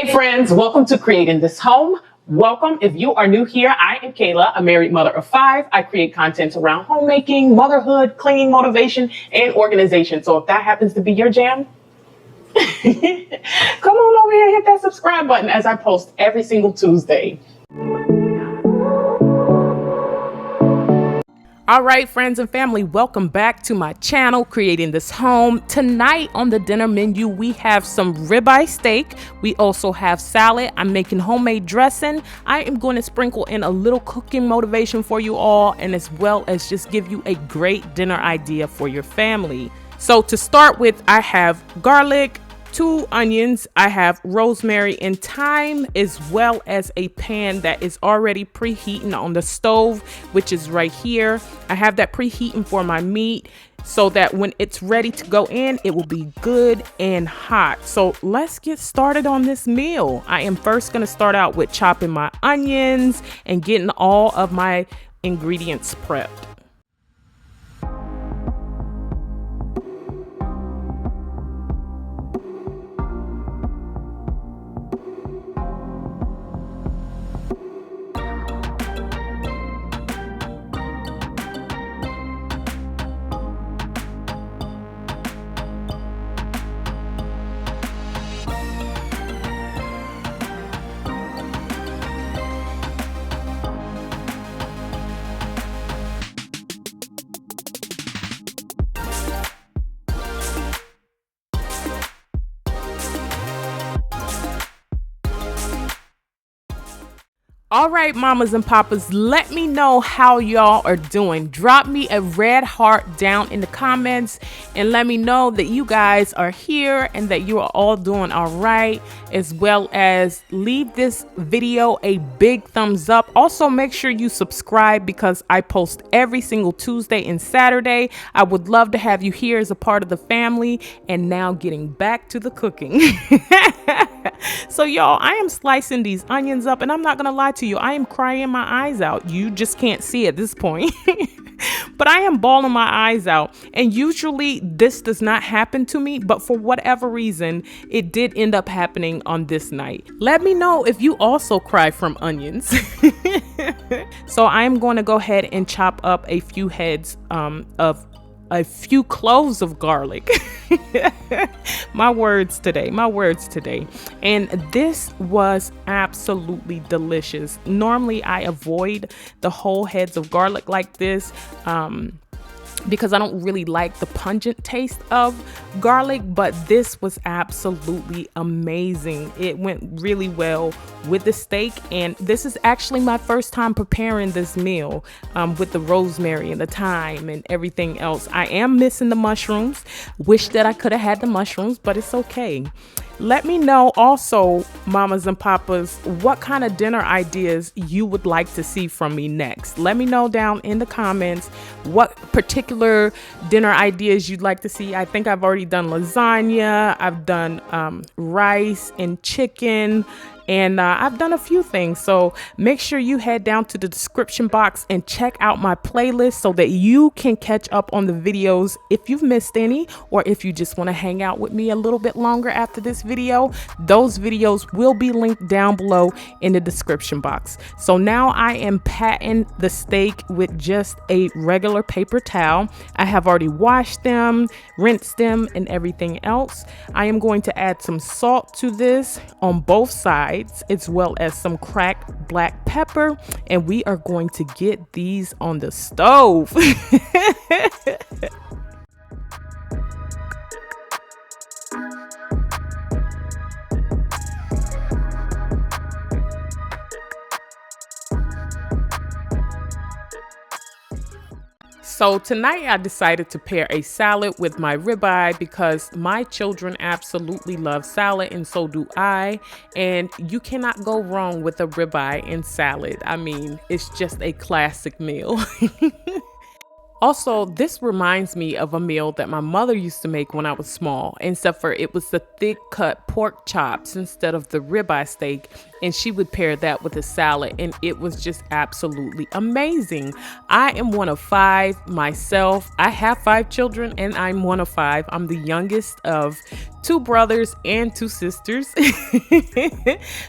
Hey friends, welcome to Creating This Home. Welcome. If you are new here, I am Kayla, a married mother of 5. I create content around homemaking, motherhood, cleaning, motivation, and organization. So if that happens to be your jam, come on over here and hit that subscribe button as I post every single Tuesday. All right, friends and family, welcome back to my channel, Creating This Home. Tonight on the dinner menu, we have some ribeye steak. We also have salad. I'm making homemade dressing. I am going to sprinkle in a little cooking motivation for you all, and as well as just give you a great dinner idea for your family. So to start with, I have garlic, 2 onions, I have rosemary and thyme, as well as a pan that is already preheating on the stove, which is right here. I have that preheating for my meat so that when it's ready to go in, it will be good and hot. So let's get started on this meal. I am first going to start out with chopping my onions and getting all of my ingredients prepped. All right, mamas and papas, let me know how y'all are doing. Drop me a red heart down in the comments and let me know that you guys are here and that you are all doing all right, as well as leave this video a big thumbs up. Also, make sure you subscribe because I post every single Tuesday and Saturday. I would love to have you here as a part of the family. And now getting back to the cooking. So y'all, I am slicing these onions up, and I'm not gonna lie to you, I am crying my eyes out. You just can't see at this point. But I am bawling my eyes out. And usually this does not happen to me, but for whatever reason, it did end up happening on this night. Let me know if you also cry from onions. So I'm going to go ahead and chop up a few heads of a few cloves of garlic. my words today. And this was absolutely delicious. Normally I avoid the whole heads of garlic like this because I don't really like the pungent taste of garlic, but this was absolutely amazing. It went really well with the steak, and this is actually my first time preparing this meal with the rosemary and the thyme and everything else. I am missing the mushrooms. Wish that I could have had the mushrooms, but it's okay. Let me know also, mamas and papas, what kind of dinner ideas you would like to see from me next. Let me know down in the comments what particular dinner ideas you'd like to see. I think I've already done lasagna. I've done rice and chicken. And I've done a few things. So make sure you head down to the description box and check out my playlist so that you can catch up on the videos if you've missed any, or if you just want to hang out with me a little bit longer after this video. Those videos will be linked down below in the description box. So now I am patting the steak with just a regular paper towel. I have already washed them, rinsed them, and everything else. I am going to add some salt to this on both sides, as well as some cracked black pepper, and we are going to get these on the stove. So tonight I decided to pair a salad with my ribeye because my children absolutely love salad and so do I. And you cannot go wrong with a ribeye and salad. I mean, it's just a classic meal. Also, this reminds me of a meal that my mother used to make when I was small, except for it was the thick cut pork chops instead of the ribeye steak, and she would pair that with a salad, and it was just absolutely amazing. I am one of five myself. I have five children, and I'm one of five. I'm the youngest of two brothers and two sisters.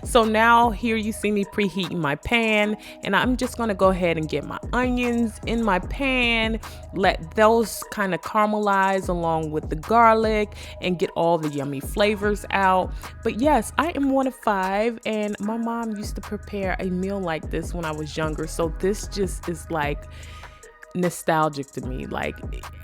So now here you see me preheating my pan, and I'm just gonna go ahead and get my onions in my pan, let those kind of caramelize along with the garlic and get all the yummy flavors out. But yes, I am one of five, and my mom used to prepare a meal like this when I was younger. So this just is like nostalgic to me. Like,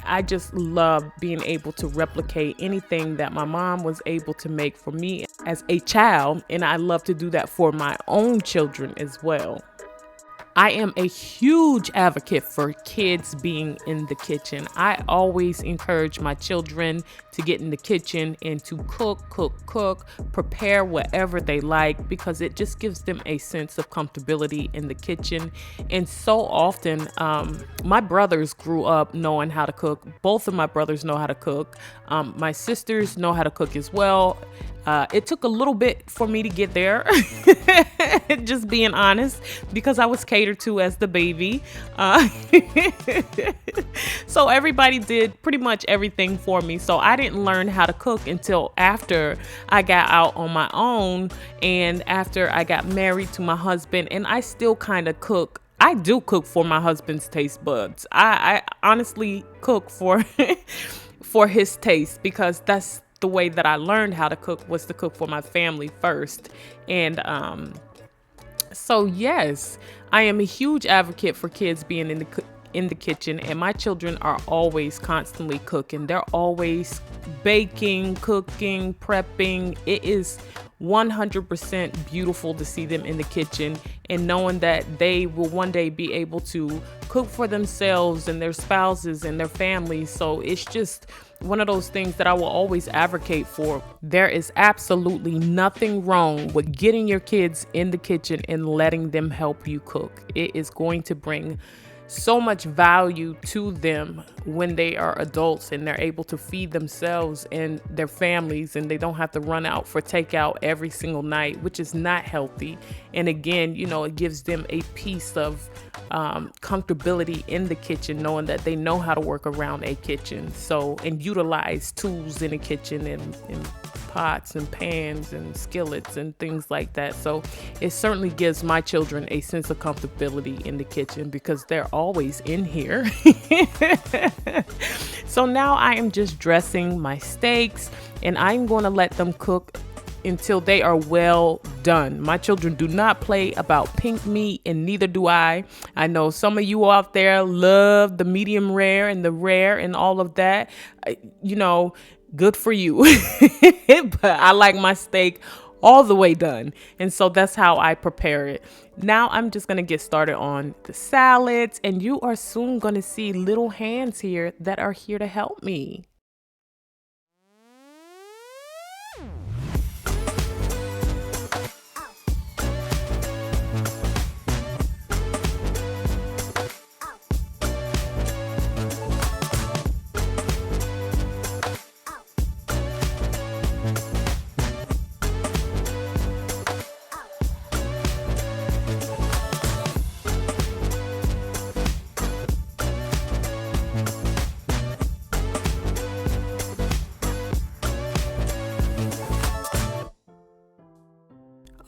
I just love being able to replicate anything that my mom was able to make for me as a child, and I love to do that for my own children as well. I am a huge advocate for kids being in the kitchen. I always encourage my children to get in the kitchen and to cook, prepare whatever they like, because it just gives them a sense of comfortability in the kitchen. And so often, my brothers grew up knowing how to cook. Both of my brothers know how to cook. My sisters know how to cook as well. It took a little bit for me to get there, just being honest, because I was catered to as the baby. So everybody did pretty much everything for me. So I didn't learn how to cook until after I got out on my own and after I got married to my husband. And I still kind of cook. I do cook for my husband's taste buds. I honestly cook for for his taste, because that's the way that I learned how to cook, was to cook for my family first. And so yes, I am a huge advocate for kids being in the kitchen, and my children are always constantly cooking. They're always baking, cooking, prepping. It is 100% beautiful to see them in the kitchen, and knowing that they will one day be able to cook for themselves and their spouses and their families. So it's just one of those things that I will always advocate for. There is absolutely nothing wrong with getting your kids in the kitchen and letting them help you cook. It is going to bring so much value to them when they are adults and they're able to feed themselves and their families, and they don't have to run out for takeout every single night, which is not healthy. And again, you know, it gives them a piece of comfortability in the kitchen, knowing that they know how to work around a kitchen, so, and utilize tools in the kitchen and pots and pans and skillets and things like that. So it certainly gives my children a sense of comfortability in the kitchen, because they're always in here. So now I am just dressing my steaks, and I'm going to let them cook until they are well done. My children do not play about pink meat, and neither do I. I know some of you out there love the medium rare and the rare and all of that. You know, good for you. But I like my steak all the way done. And so that's how I prepare it. Now I'm just going to get started on the salads, and you are soon going to see little hands here that are here to help me.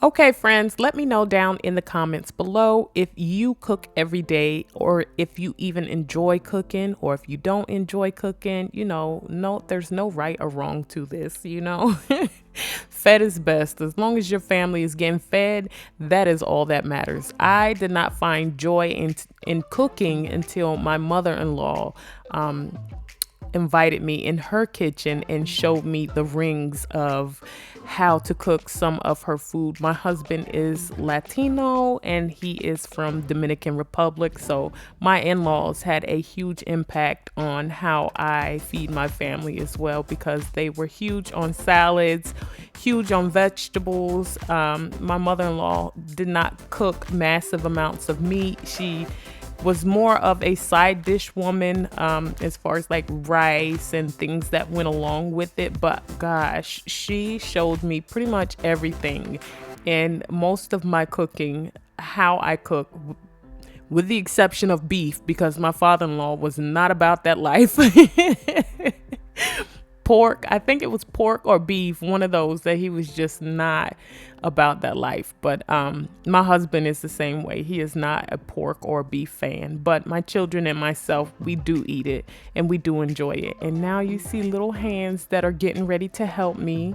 Okay, friends, let me know down in the comments below if you cook every day, or if you even enjoy cooking, or if you don't enjoy cooking. You know, no, there's no right or wrong to this, you know. Fed is best. As long as your family is getting fed, that is all that matters. I did not find joy in cooking until my mother-in-law invited me in her kitchen and showed me the rings of how to cook some of her food. My husband is Latino and he is from Dominican Republic, so my in-laws had a huge impact on how I feed my family as well, because they were huge on salads, huge on vegetables. My mother-in-law did not cook massive amounts of meat. She was more of a side dish woman, as far as like rice and things that went along with it. But gosh, she showed me pretty much everything and most of my cooking, how I cook, with the exception of beef, because my father-in-law was not about that life. Pork, I think it was pork or beef, one of those, that he was just not about that life. But my husband is the same way. He is not a pork or beef fan, but my children and myself, we do eat it and we do enjoy it. And now you see little hands that are getting ready to help me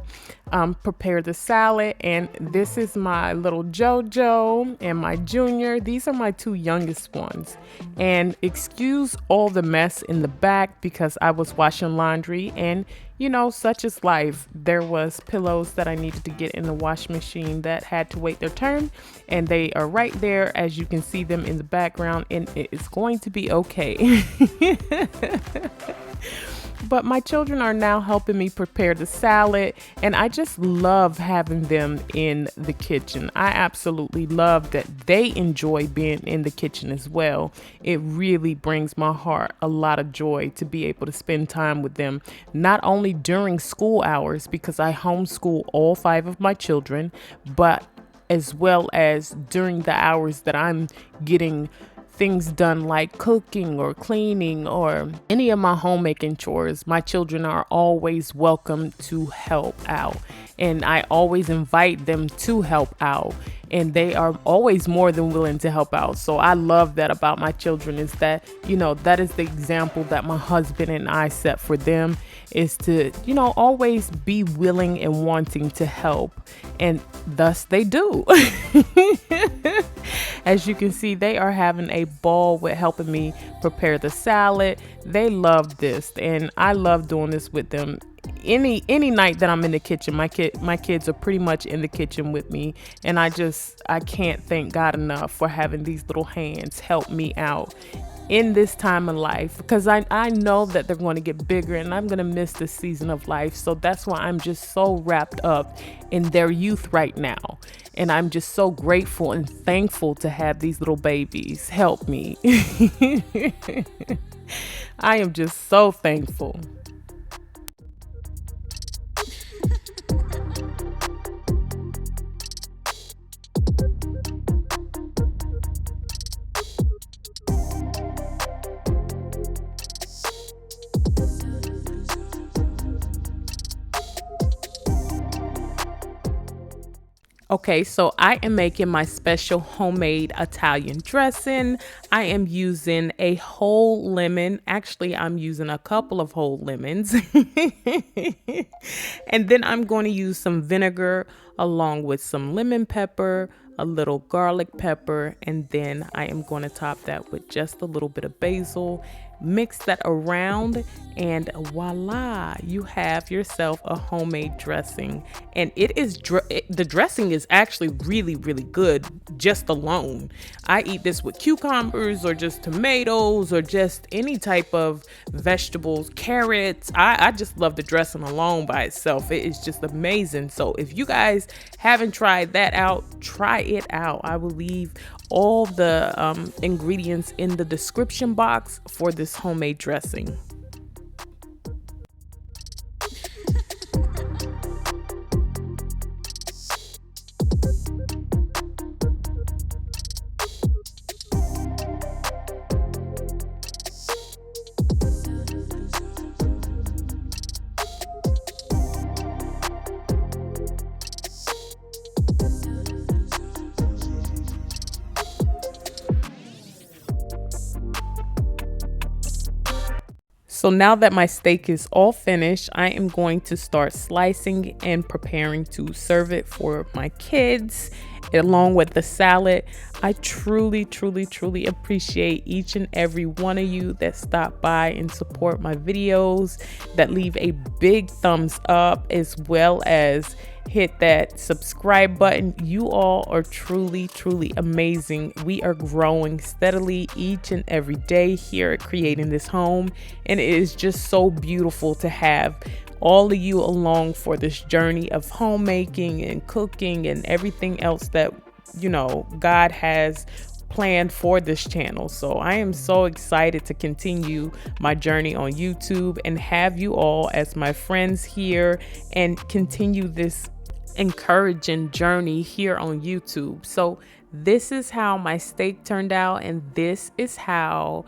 prepare the salad. And this is my little Jojo and my Junior. These are my two youngest ones. And excuse all the mess in the back because I was washing laundry, and you know, such is life. There was pillows that I needed to get in the wash machine that had to wait their turn, and they are right there as you can see them in the background, and it is going to be okay. But my children are now helping me prepare the salad, and I just love having them in the kitchen. I absolutely love that they enjoy being in the kitchen as well. It really brings my heart a lot of joy to be able to spend time with them, not only during school hours, because I homeschool all 5 of my children, but as well as during the hours that I'm getting things done like cooking or cleaning or any of my homemaking chores. My children are always welcome to help out, and I always invite them to help out, and they are always more than willing to help out. So I love that about my children, is that, you know, that is the example that my husband and I set for them, is to, you know, always be willing and wanting to help, and thus they do. As you can see, they are having a ball with helping me prepare the salad. They love this, and I love doing this with them. Any night that I'm in the kitchen, my kids are pretty much in the kitchen with me, and I can't thank God enough for having these little hands help me out in this time of life, because I know that they're going to get bigger and I'm going to miss this season of life. So that's why I'm just so wrapped up in their youth right now. And I'm just so grateful and thankful to have these little babies help me. I am just so thankful. Okay, so I am making my special homemade Italian dressing. I am using a whole lemon. Actually, I'm using a couple of whole lemons. And then I'm going to use some vinegar along with some lemon pepper, a little garlic pepper, and then I am going to top that with just a little bit of basil. Mix that around, and voila, you have yourself a homemade dressing. And it is the dressing is actually really, really good just alone. I eat this with cucumbers or just tomatoes or just any type of vegetables, carrots. I just love the dressing alone by itself. It is just amazing. So if you guys haven't tried that out, try it out. I will leave all the ingredients in the description box for this homemade dressing. So now that my steak is all finished, I am going to start slicing and preparing to serve it for my kids. along with the salad. I truly, truly, truly appreciate each and every one of you that stop by and support my videos, that leave a big thumbs up, as well as hit that subscribe button. You all are truly, truly amazing. We are growing steadily each and every day here at Creating This Home, and it is just so beautiful to have all of you along for this journey of homemaking and cooking and everything else that, you know, God has planned for this channel. So I am so excited to continue my journey on YouTube and have you all as my friends here and continue this encouraging journey here on YouTube. So this is how my steak turned out, and this is how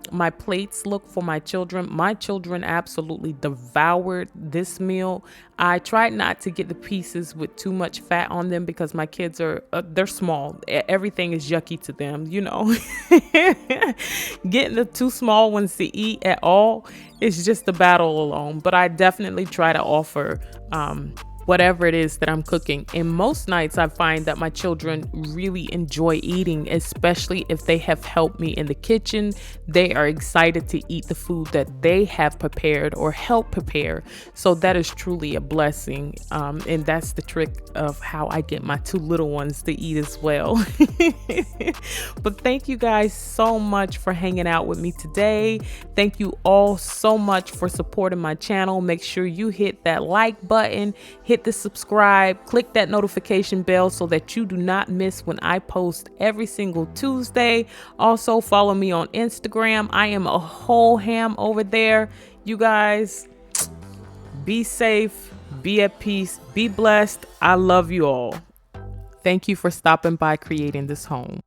my plates look for my children. My children absolutely devoured this meal. I tried not to get the pieces with too much fat on them because my kids are they're small. Everything is yucky to them, you know. Getting the two small ones to eat at all is just a battle alone. But I definitely try to offer whatever it is that I'm cooking. And most nights I find that my children really enjoy eating, especially if they have helped me in the kitchen. They are excited to eat the food that they have prepared or help prepare. So that is truly a blessing. And that's the trick of how I get my two little ones to eat as well. But thank you guys so much for hanging out with me today. Thank you all so much for supporting my channel. Make sure you hit that like button, hit the subscribe, click that notification bell so that you do not miss when I post every single Tuesday. Also follow me on Instagram. I am a whole ham over there. You guys, be safe, be at peace, be blessed. I love you all. Thank you for stopping by Creating This Home.